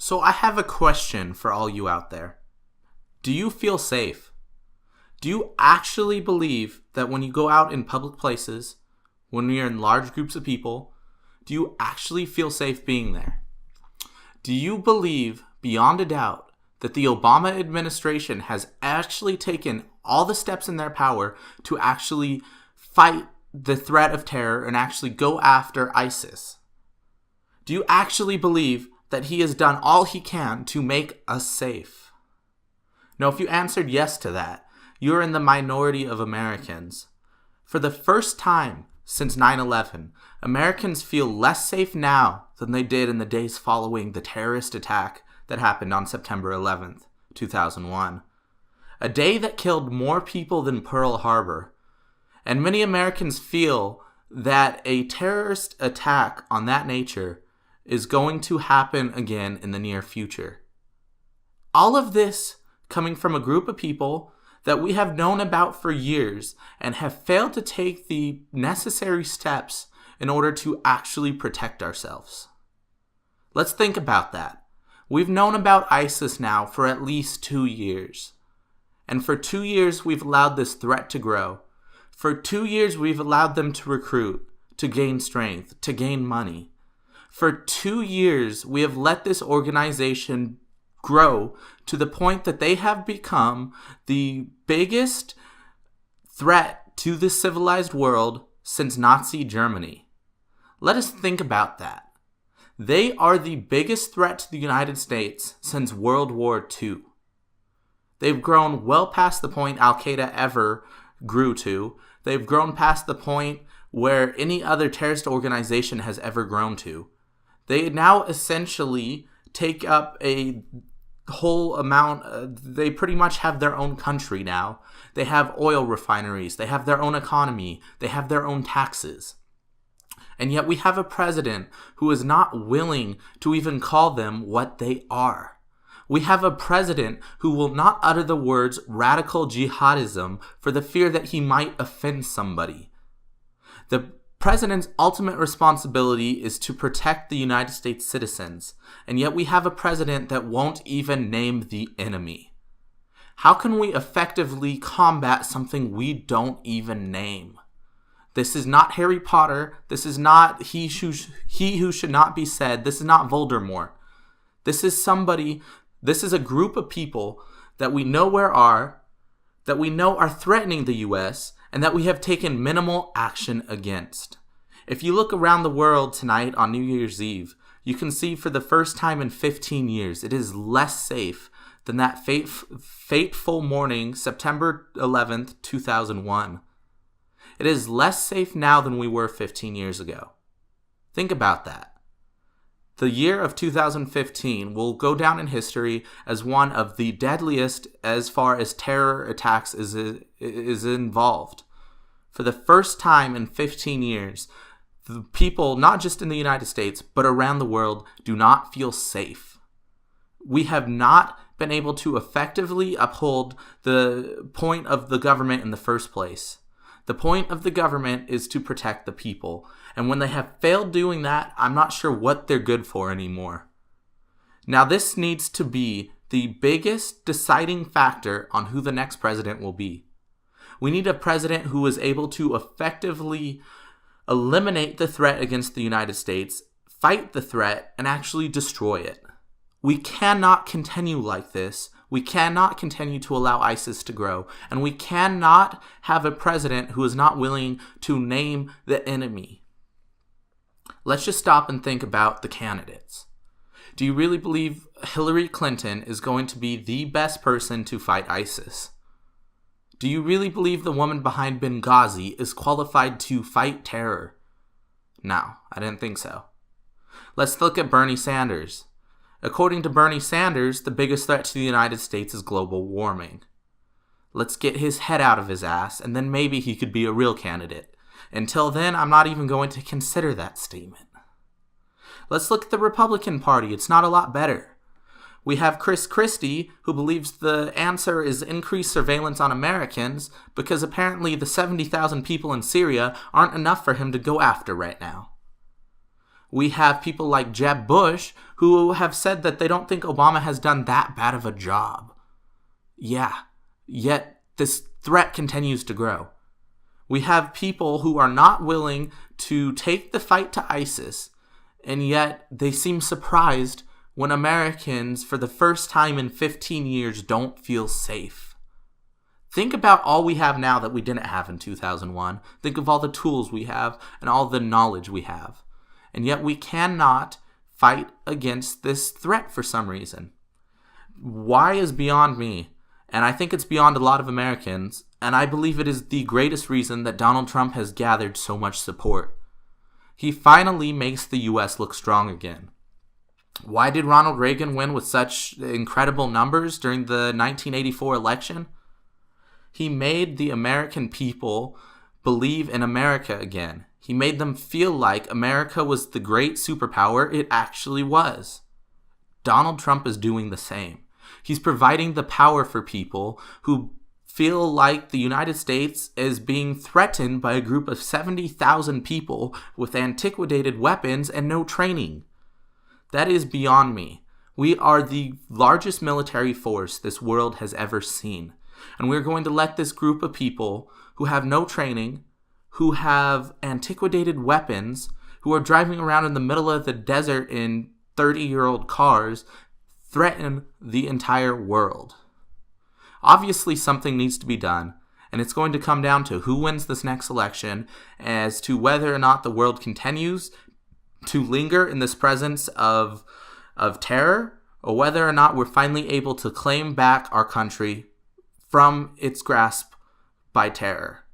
So I have a question for all you out there. Do you feel safe? Do you actually believe that when you go out in public places, when you're in large groups of people, do you actually feel safe being there? Do you believe, beyond a doubt, that the Obama administration has actually taken all the steps in their power to actually fight the threat of terror and actually go after ISIS? Do you actually believe that he has done all he can to make us safe? Now, if you answered yes to that, you're in the minority of Americans. For the first time since 9/11, Americans feel less safe now than they did in the days following the terrorist attack that happened on September 11th, 2001. A day that killed more people than Pearl Harbor. And many Americans feel that a terrorist attack on that nature is going to happen again in the near future. All of this coming from a group of people that we have known about for years and have failed to take the necessary steps in order to actually protect ourselves. Let's think about that. We've known about ISIS now for at least 2 years. And for 2 years, we've allowed this threat to grow. For 2 years, we've allowed them to recruit, to gain strength, to gain money. For 2 years, we have let this organization grow to the point that they have become the biggest threat to the civilized world since Nazi Germany. Let us think about that. They are the biggest threat to the United States since World War II. They've grown well past the point Al-Qaeda ever grew to. They've grown past the point where any other terrorist organization has ever grown to. They now essentially take up a whole amount. They pretty much have their own country now. They have oil refineries. They have their own economy. They have their own taxes. And yet we have a president who is not willing to even call them what they are. We have a president who will not utter the words radical jihadism for the fear that he might offend somebody. The president's ultimate responsibility is to protect the United States citizens, and yet we have a president that won't even name the enemy. How can we effectively combat something we don't even name? This is not Harry Potter. This is not he who should not be said. This is not Voldemort. This is a group of people that we know that we know are threatening the U.S., and that we have taken minimal action against. If you look around the world tonight on New Year's Eve, you can see for the first time in 15 years, it is less safe than that fateful morning, September 11th, 2001. It is less safe now than we were 15 years ago. Think about that. The year of 2015 will go down in history as one of the deadliest as far as terror attacks is involved. For the first time in 15 years, the people, not just in the United States, but around the world, do not feel safe. We have not been able to effectively uphold the point of the government in the first place. The point of the government is to protect the people. And when they have failed doing that, I'm not sure what they're good for anymore. Now, this needs to be the biggest deciding factor on who the next president will be. We need a president who is able to effectively eliminate the threat against the United States, fight the threat, and actually destroy it. We cannot continue like this. We cannot continue to allow ISIS to grow. And we cannot have a president who is not willing to name the enemy. Let's just stop and think about the candidates. Do you really believe Hillary Clinton is going to be the best person to fight ISIS? Do you really believe the woman behind Benghazi is qualified to fight terror? No, I didn't think so. Let's look at Bernie Sanders. According to Bernie Sanders, the biggest threat to the United States is global warming. Let's get his head out of his ass, and then maybe he could be a real candidate. Until then, I'm not even going to consider that statement. Let's look at the Republican Party. It's not a lot better. We have Chris Christie, who believes the answer is increased surveillance on Americans because apparently the 70,000 people in Syria aren't enough for him to go after right now. We have people like Jeb Bush who have said that they don't think Obama has done that bad of a job. Yeah, yet this threat continues to grow. We have people who are not willing to take the fight to ISIS, and yet they seem surprised when Americans, for the first time in 15 years, don't feel safe. Think about all we have now that we didn't have in 2001. Think of all the tools we have and all the knowledge we have. And yet we cannot fight against this threat for some reason. Why is beyond me? And I think it's beyond a lot of Americans. And I believe it is the greatest reason that Donald Trump has gathered so much support. He finally makes the U.S. look strong again. Why did Ronald Reagan win with such incredible numbers during the 1984 election? He made the American people believe in America again. He made them feel like America was the great superpower it actually was. Donald Trump is doing the same. He's providing the power for people who feel like the United States is being threatened by a group of 70,000 people with antiquated weapons and no training. That is beyond me. We are the largest military force this world has ever seen. And we're going to let this group of people who have no training, who have antiquated weapons, who are driving around in the middle of the desert in 30-year-old cars, threaten the entire world. Obviously, something needs to be done, and it's going to come down to who wins this next election as to whether or not the world continues to linger in this presence of terror, or whether or not we're finally able to claim back our country from its grasp by terror.